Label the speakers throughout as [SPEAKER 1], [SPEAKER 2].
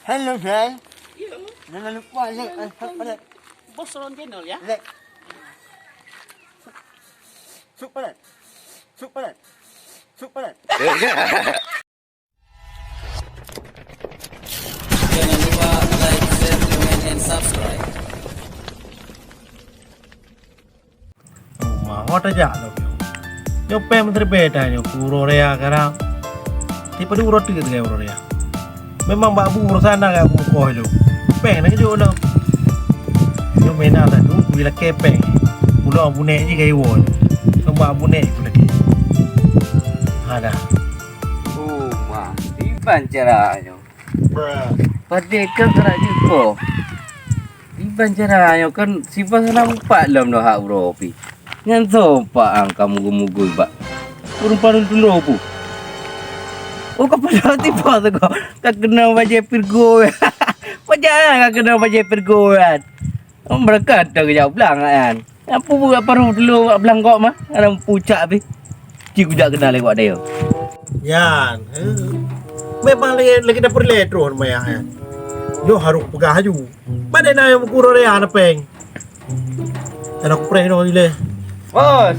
[SPEAKER 1] Hello, Shay.
[SPEAKER 2] Yo,
[SPEAKER 1] Jangan lupa like.
[SPEAKER 2] bos Ron channel ya.
[SPEAKER 1] Like. Super.
[SPEAKER 3] Jangan lupa like, share, comment, and subscribe.
[SPEAKER 4] Hota jalo yo pe menteri beda yo kuro rea karang tipe di urut gitu kayak urut ya memang babu urusan nak aku kau itu peng nak jo lo yo mena ada tu bila kepeng mula abune ni kayak won nombor abune tu lagi ada
[SPEAKER 3] Oh, wah, iban caranya. Pada kan tak jumpa. Iban caranya kan sifat salah empat dalam dah hak Europi. Ngan sopak ang kamu gemugul bak. Urung parun tu lopu. Oh kepala tiba tu kau. Tak kena baca pirgo. Macam kau kena baca pirgo kan. Mereka tak kejauh belang kan. Apa buat paruh dulu belang kau mah. Ada pucak bi. Cikgu tak kenal lewat dia.
[SPEAKER 4] yan memang lagi dapur letron maya yan yo harus pegah haju pada na yung kuro rea na peng anak ko pre no ile
[SPEAKER 3] Bos.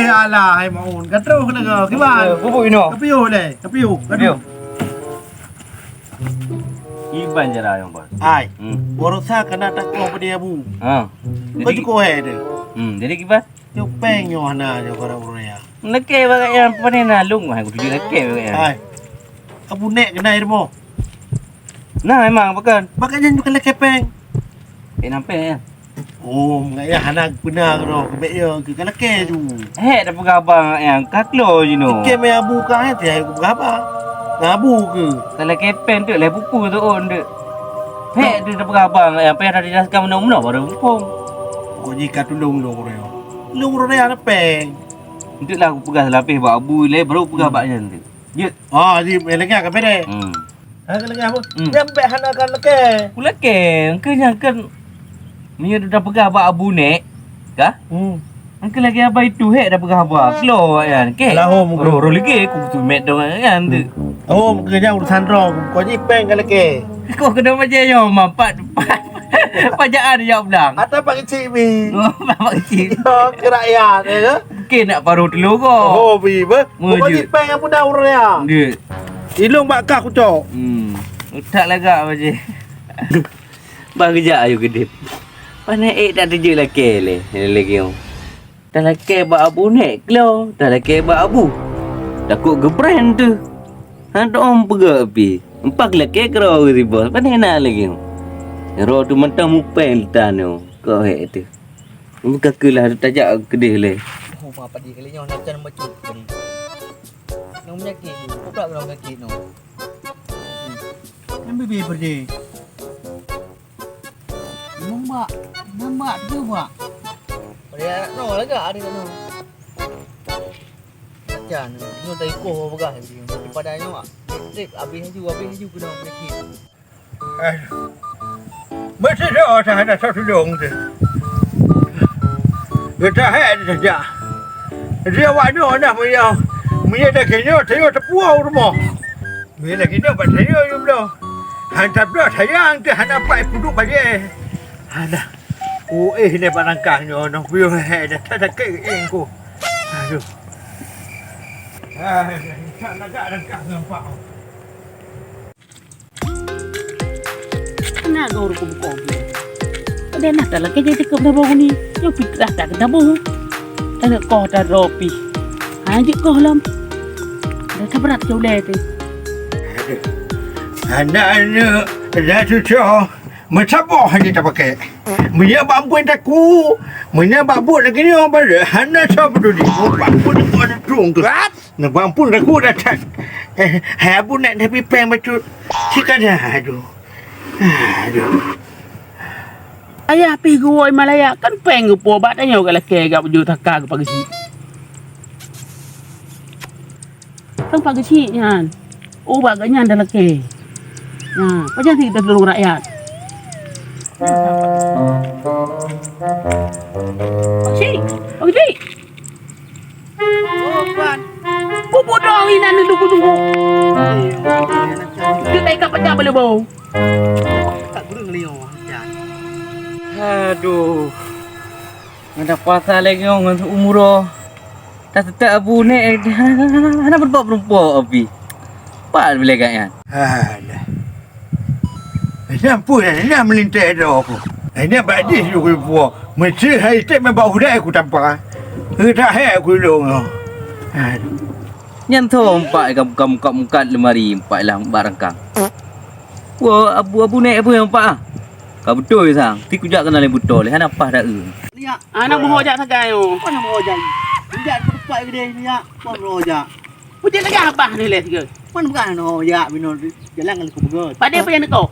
[SPEAKER 4] ala ay maun katro ka na kiban
[SPEAKER 3] Bubuk ino.
[SPEAKER 4] kapiyo
[SPEAKER 3] Aduh. Iban caranya bos.
[SPEAKER 4] ay borosa kana tak ko pa dia bu
[SPEAKER 3] Ah.
[SPEAKER 4] baju ko he de
[SPEAKER 3] Jadi kipas.
[SPEAKER 4] yo peng yo na yo kara rea
[SPEAKER 3] Nake bagai yang panen nalung mah aku juga nake bagai.
[SPEAKER 4] ay abu nek kena air mo
[SPEAKER 3] Nah memang bukan.
[SPEAKER 4] makanya juga lek peng
[SPEAKER 3] Nampak ya.
[SPEAKER 4] oh ngaya hanak benar ro be yo ke kana ke ju
[SPEAKER 3] Dah pegabang yang kaklo je no.
[SPEAKER 4] ke me abu ka he te ko apa ngabu ke
[SPEAKER 3] Kalau kepen tu lah buku tu on tu. Tu dah pegabang yang dah dijelaskan mana-mana baru buku.
[SPEAKER 4] ko jika tulung lo ro lu ro rea na peng
[SPEAKER 3] Untuk lah aku pegang lapis buat abu le baru pegang baknya tu. Ya.
[SPEAKER 4] oh di melengah ka pede
[SPEAKER 3] Hmm.
[SPEAKER 4] ha kelengah apa
[SPEAKER 3] Hmm.
[SPEAKER 4] nyampe hanak kan ke
[SPEAKER 3] Pula ke, angkanya kan Mia dah pegang abang abu nek. Kah? Angka lagi abang itu dah pegang abang. Keluar kan. Ke.
[SPEAKER 4] Lah, oh, mungkin.
[SPEAKER 3] Ro lagi aku tu met dong kan tu.
[SPEAKER 4] oh kerja urusan ro ko ji peng ka ke
[SPEAKER 3] Kau kena macam yo mampat. Pajaan dia belang.
[SPEAKER 4] ata pagi cibi
[SPEAKER 3] Oh, bapak kecil.
[SPEAKER 4] yo kerakyat ya
[SPEAKER 3] Mungkin nak paruh telur kau.
[SPEAKER 4] oh bi ba
[SPEAKER 3] Mu
[SPEAKER 4] ko
[SPEAKER 3] je.
[SPEAKER 4] ji peng apa dah rea
[SPEAKER 3] Dia.
[SPEAKER 4] ilung bak ka ku cok
[SPEAKER 3] Tak lagak macam. Bang kejap ayo kedip. Mana tak terjun lagi le. Lagi yo. Tak lagi bak abu nek keluar. Tak lagi bak abu. Takut gebrand tu. Han tu om pegak api. Empak lagi kerau ke bos. Mana nak lagi yo. Ro tu mentang mupen tan yo. Kau hek tu. Bukan kelah tajak kedih le.
[SPEAKER 5] Oh, apa dia kali ni nak macam macam tadi. Nong menyakit tu. Kau pula orang sakit no.
[SPEAKER 4] kan bibi pergi
[SPEAKER 5] Nambak tu mak. Dia no lagak ada no. Macam ni tadi ko begah ni. Padanya mak. Trip habis haju kena menyakit.
[SPEAKER 4] mesti ro sa hana sa tulung tu kita he saja dia wa no na mo ya da ke no te yo te puau ro mo mi la ke no ba te yo yo lo han tap do sayang ke hana pai puduk ba je hana le barangkah no bi he da ta ke eng ko aduh tak nak rangkah nampak
[SPEAKER 2] Kena kau rukum kopi. Ada nak dalam kerja cakap dah baru ni. Yo fikrah tak kena baru. Ada kau dah ropi. Hanya kau lam. Ada sabrat jauh le tu.
[SPEAKER 4] anak-anak dah cucu mencabar hanya tak pakai punya bambu tak ku punya bambu lagi ni orang pada hana siapa tu ni bambu ni ada trung tu nak bambu tak ku dah tak habu nak tapi peng macam sikat aduh
[SPEAKER 2] Ayah pi gua Malaya kan peng po bat ayo kalau ke gak baju takak pagi si. Kan pagi si nyan. Oh baganya dah leke. Nah, macam si kita seluruh rakyat. Pagi.
[SPEAKER 5] Oh, Puan.
[SPEAKER 2] Bubuk dong ini nunggu. Kita ikat pecah boleh bau.
[SPEAKER 5] Tak guru ngeliyo. Ya.
[SPEAKER 3] Aduh. Ada puasa lagi orang umur. Tak tetap abu ni. Hana berbuat api. Pak bila kan?
[SPEAKER 1] Alah. Nampu dah melintas dah aku. Ini badis juga buat. Mesti hari tu memang udah aku tanpa. Tak hai aku dong. Aduh.
[SPEAKER 3] Nyanto empat kamu muka lemari empat lah barang kang. Wah abu naik apa yang empat ah? Kau betul ke sang? Ti kujak kenal yang betul. Hana apa dah
[SPEAKER 5] Lihat.
[SPEAKER 2] Anak mau hojak sagai yo.
[SPEAKER 5] Mana mau jadi? Lihat aku tempat gede ni ya. Kau mau ya.
[SPEAKER 2] Puji lagi apa ni leh tiga.
[SPEAKER 5] Mana bukan no ya bino jalan kali ku begot.
[SPEAKER 2] Pada apa yang kau?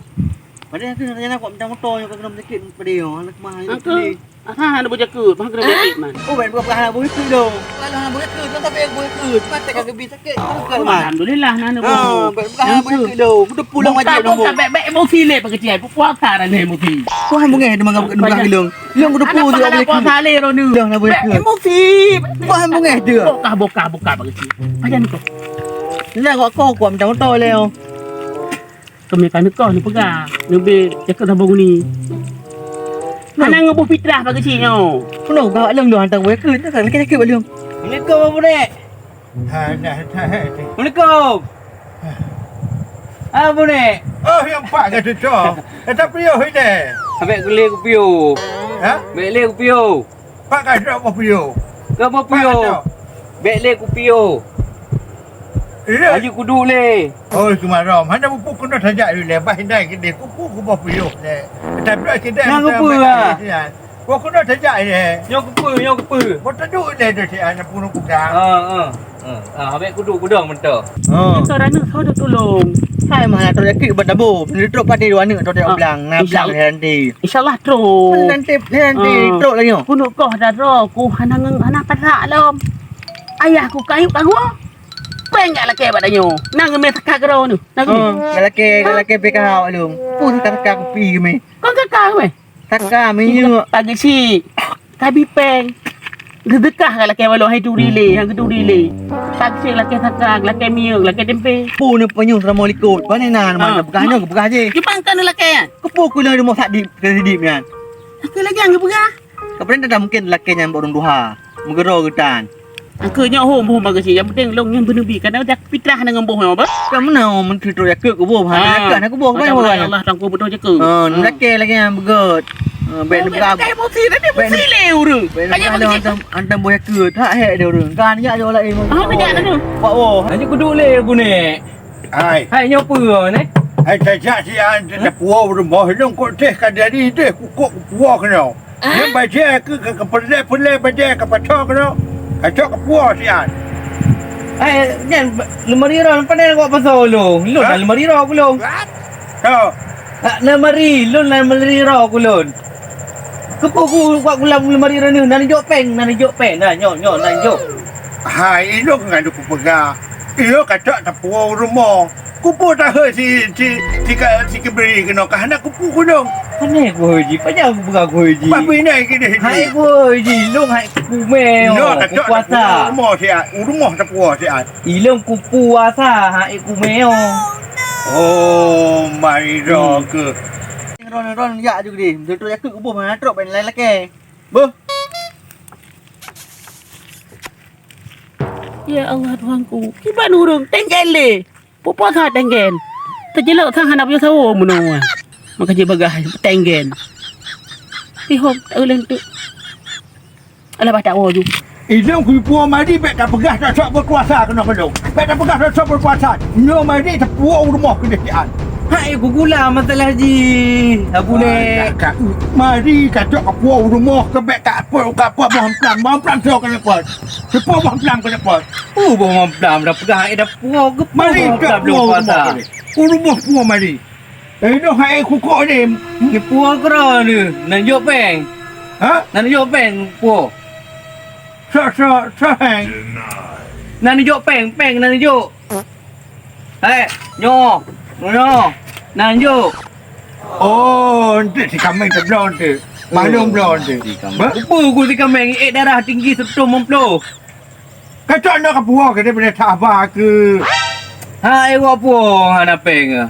[SPEAKER 5] Padahal tu nak jalan kau macam motor yang kau kena sedikit pada yo. Anak mahal.
[SPEAKER 2] Angke. Aha ada bocah kut, mah kena betik man.
[SPEAKER 5] Oh, bukan hal boleh tu dong. Kalau hal boleh tu, tapi yang boleh tu, mata kagak bisa sakit. Bukan man.
[SPEAKER 2] Alhamdulillah nana
[SPEAKER 5] Ah,
[SPEAKER 2] boh.
[SPEAKER 5] bukan hal boleh tu dong. Udah pulang wajib dong.
[SPEAKER 2] Bukan baik emosi le pekecil. Puasa dah ni emosi.
[SPEAKER 5] Kau hang mungkin ada mangga bukan hilong. Hilong udah pulang tu boleh tu.
[SPEAKER 2] Puasa le ronu.
[SPEAKER 5] Hilong dah boleh tu.
[SPEAKER 2] Emosi.
[SPEAKER 5] Kau hang mungkin ada.
[SPEAKER 2] Buka pekecil. Pajan kau.
[SPEAKER 5] Lah kau macam motor leo.
[SPEAKER 2] Kami kan kau ni pegang. Lebih cakap tabung ni. Mana ngopo fitrah pekecil yo.
[SPEAKER 5] Kau nak bawa long hantar boleh ke? Tak lagi sakit boleh. Assalamualaikum Abang Nek. Assalamualaikum. Abang Nek.
[SPEAKER 1] Oh, yang pak kata cok. Tapi yo ini.
[SPEAKER 3] Ambil gule kupio.
[SPEAKER 1] Ha?
[SPEAKER 3] Ambil le kupio.
[SPEAKER 1] Pak kata apa pio?
[SPEAKER 3] Apa kupio? Ambil le kupio.
[SPEAKER 1] Ini.
[SPEAKER 3] Aju kudu le.
[SPEAKER 1] Oh, kemaram. Hanya buku kena saja dulu. Bahindai kedai kuku ku pio. Tapi kedai.
[SPEAKER 3] Yang kupu lah.
[SPEAKER 1] Kau kena saja ini.
[SPEAKER 3] Nyok kupu.
[SPEAKER 1] Kau tahu ni dah si anak puno pegang.
[SPEAKER 3] Ambil kudang mentah.
[SPEAKER 2] Sekarang ni kau dah tolong.
[SPEAKER 5] Hai mana tu sakit buat dabo. Bila truk pada dua anak tu dia bilang ngablang nanti.
[SPEAKER 2] InsyaAllah terus.
[SPEAKER 5] Nanti truk lagi.
[SPEAKER 2] Punuk kau dah ku hana pasak lom. Ayah ku kayu kau. Pengat laki badannya. Nang me takak kau ni. Nang.
[SPEAKER 5] Galake pekau alung. Pun takak kopi me.
[SPEAKER 2] Kau takak me.
[SPEAKER 5] Takak me you.
[SPEAKER 2] Pagi si. Kabi peng. Gedekah laki walau hai duri le, hang duri le. Pagi si laki takak, laki miuk, laki tempe.
[SPEAKER 5] Pun ni penyung Assalamualaikum. Mana mana begahnya begah je.
[SPEAKER 2] Jepang kan laki kan.
[SPEAKER 5] Kepo ku lah rumah sadip sedip ni.
[SPEAKER 2] Laki lagi ang begah.
[SPEAKER 5] Kemudian tak mungkin laki yang borong duha. Mengerok getan.
[SPEAKER 2] Angkanya hom bagus yang penting long yang benubi kadang dah fitrah dengan boh apa?
[SPEAKER 5] Kamu nak menteri tu yak ke boh ha nak aku boh
[SPEAKER 2] Allah tang ku betul je ke.
[SPEAKER 5] Laki lagi yang begot. Ben berab.
[SPEAKER 2] Kayak emosi dah emosi le uru.
[SPEAKER 5] Kayak antam boh yak ke tak hek dia urang. Kan ya jo lai.
[SPEAKER 2] Bijak tu.
[SPEAKER 5] Pak boh.
[SPEAKER 3] Aju kudu le bu ni.
[SPEAKER 1] Hai.
[SPEAKER 3] Hai nyopa ni.
[SPEAKER 1] Hai saja si anak puau rumah hilang kau teh kadari teh kukuk puau kena. Yang baca ke pelai baca ke patok kena. Kacau ke puas sian.
[SPEAKER 3] Jangan lemari ron pandai kau pasal lo. Lo dah lemari ron aku lo.
[SPEAKER 1] Kau.
[SPEAKER 3] Lemari ron aku lo. Kepo ku kuat gulam lemari ron ni. Nani jok peng. Dah nyok nani jok.
[SPEAKER 1] Hai, ilo kan aku pegang. Ilo kacau tak puas rumah. Kupu tak he si keberi kena kahana kupu kudong.
[SPEAKER 3] Pandai aku haji. Panjang aku pegang aku haji.
[SPEAKER 1] Apa ini kini?
[SPEAKER 3] Hai aku haji. Lo hai kumel.
[SPEAKER 1] Ilo kacau tak
[SPEAKER 3] Puasa.
[SPEAKER 1] puas rumah sian. Rumah tak puas sian.
[SPEAKER 3] Ilong ku puasa hai kumel.
[SPEAKER 1] Oh, my dog.
[SPEAKER 5] Ron ya juga di. Dia tu yak ke boh mana truk ben lai laki. Boh.
[SPEAKER 2] Ya Allah Tuhanku. Kiban urung tenggen le. Popo tha tenggen. Terjelak tha hanap yo sawo muno. Maka je bagah tenggen. Tihom tak ulen tu. Alah baca wo ju.
[SPEAKER 1] Ilo ku puas mari bet tak pegah tak sok berkuasa kena kena. Bet tak pegah tak sok berkuasa. No mari tak puas rumah kena sian.
[SPEAKER 3] Hai aku gula masalah haji. Abu ni.
[SPEAKER 1] Mari kacau ke puas rumah ke bet tak apa bahan plan sok kena kuat. Sepuluh bahan plan kena kuat.
[SPEAKER 3] Bawa mamplam dah pegang dah puas ke
[SPEAKER 1] Mari tak
[SPEAKER 3] belum
[SPEAKER 1] puas
[SPEAKER 3] puasa.
[SPEAKER 1] rumah puas mari. Ino hai kukuk ni.
[SPEAKER 3] Ni puas kera ni. Nak jok peng.
[SPEAKER 1] Ha?
[SPEAKER 3] Nak jok peng puas.
[SPEAKER 1] Hang.
[SPEAKER 3] Nak jok peng nak jok. Hai, nyo. Nak jok.
[SPEAKER 1] Oh, nanti si kambing terblon tu. Malum blon tu.
[SPEAKER 3] Apa aku si kambing darah tinggi 150.
[SPEAKER 1] Kacau nak ke puas ke dia boleh tak apa ke.
[SPEAKER 3] Hai aku apa hana peng.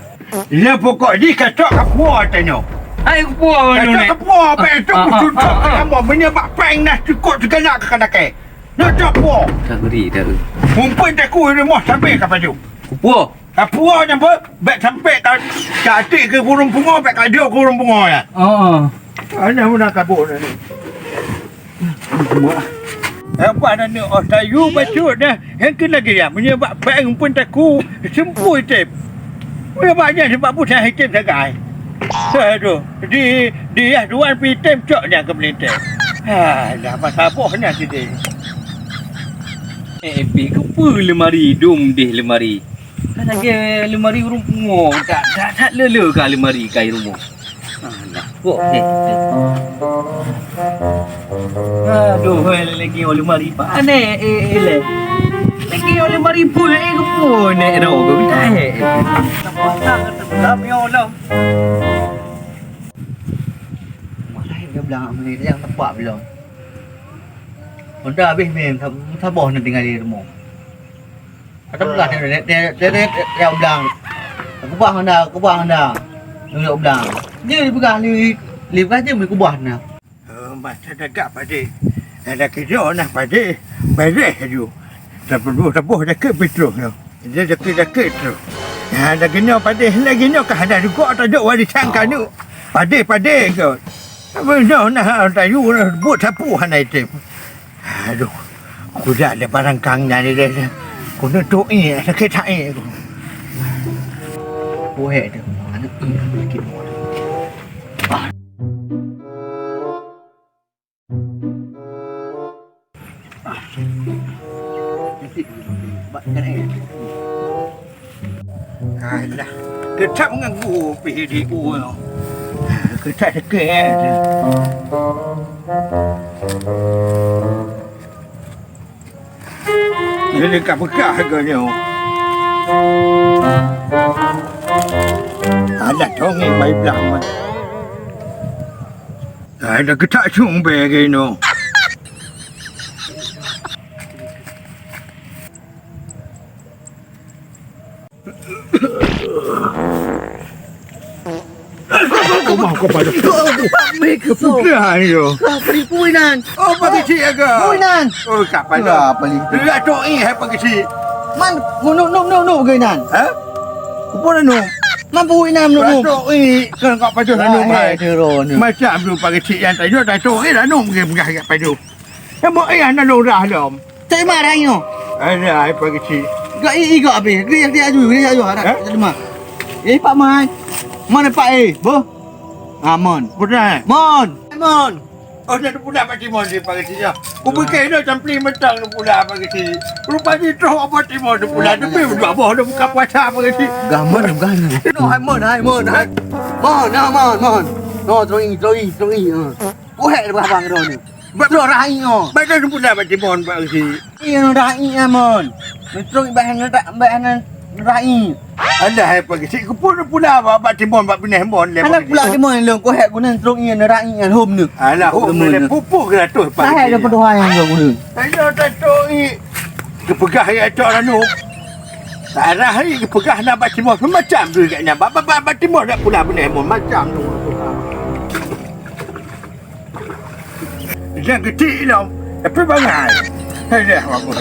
[SPEAKER 1] Dia pokok ni kacau kapua tanya.
[SPEAKER 3] Ai puah
[SPEAKER 1] Kacau
[SPEAKER 3] mana ni?
[SPEAKER 1] kapua apa itu cucuk kamu menyebab peng nak cukup segala ke. Nak kapua.
[SPEAKER 3] Dah beri dah.
[SPEAKER 1] Mumpun tak ku ni mau sampai ke baju.
[SPEAKER 3] Puah.
[SPEAKER 1] Kapua ni apa? Baik sampai tak cantik ke kurung bunga baik kadio kurung bunga ya. Ana pun nak kabur ni. Apa dah ni tayu baju dah. Yang lagi ya menyebab peng pun tak ku sempuh tip. Banyak sebab pusat hitam sagai. Aduh, dia tuan pitem cok dia ke melintir. Dah pasal apa nak dia.
[SPEAKER 3] Epi ke apa lemari dum deh lemari. Kan lagi lemari rumah. Tak lele ke lemari kai rumah. Alah, kok aduh, lagi lemari pa ane le. Lagi lemari pun ke pun nek ro ke bitai.
[SPEAKER 1] Lam yo lah.
[SPEAKER 5] Malah dia bilang beli yang tepat belum. Honda habis mem tabah nak tinggal di rumah. Kata belah dia bilang. Aku buang Honda. Nunggu bilang. Dia pegang li kerja beli kubah nak.
[SPEAKER 1] Masa dekat pada. Ada kerja nak pada. Beres tu. Tabuh dekat betul tu. Dia dekat tu. Ada gino pada lagi no kah ada juga tak ada warisan kan tu. Pada ke. Apa nak tayu buat sapu hanai tu. Aduh. Aku dah ada barang kang ni dia. Aku nak tu sakit tak aku.
[SPEAKER 5] Buat tu. Anak sikit.
[SPEAKER 1] Alah, ketap mengganggu PDU tu. Ketap dekat je. Dia dekat bekah harganya. Alah, tongeng baik belang. Ada ketap cumbe gini. Rumah kau pada.
[SPEAKER 5] Mereka
[SPEAKER 1] Sudah yo.
[SPEAKER 5] beri puinan.
[SPEAKER 1] Oh, pagi cik agak.
[SPEAKER 5] Puinan.
[SPEAKER 1] Oh, kat pada. Dia tu hai pagi cik.
[SPEAKER 5] Man, no gainan.
[SPEAKER 1] Ha? Apa nak?
[SPEAKER 5] Man puinan no.
[SPEAKER 1] Tu kan kat pada nak mai.
[SPEAKER 5] Teron.
[SPEAKER 1] Macam tu pagi cik yang tadi dah tu dah nak pergi kat pada. Kamu nak lorah dah.
[SPEAKER 5] Tak marah yo.
[SPEAKER 1] Ada hai pagi cik.
[SPEAKER 5] Gak gak habis. Dia aju ada. Tak mak. Pak mai. Mana Pak Bo? Amon.
[SPEAKER 1] Benar.
[SPEAKER 5] Mon.
[SPEAKER 1] Oh, nak pula pagi mon dia pagi cik. Aku pergi dah campli mentang nak pula pagi cik. Rupanya tu apa timon tu pula. Tapi buat apa dah buka puasa pagi cik.
[SPEAKER 5] Gamon gana. No, hai mon. Mon. No, troi. Ku hek abang ro ni. Bro rai yo.
[SPEAKER 1] Baik dah pula pagi mon pagi cik.
[SPEAKER 5] Iya rai amon. Troi bahan rai.
[SPEAKER 1] Alah hai pagi cik. Ku pun pula apa timon buat benih mon le.
[SPEAKER 5] Anak pula ke mon lo ku hek ku nan troi rai an hom ni.
[SPEAKER 1] Alah, pupuk ke tu pagi.
[SPEAKER 5] Saya ada berdoa yang lo ku.
[SPEAKER 1] Ayo dah tu kepegah ya tu anu. Arah hari kepegah nak baca timur macam tu katnya. Bapak timur nak pula benih mon macam tu. Jangan kecil lah. Tapi bangai. Hai dah aku.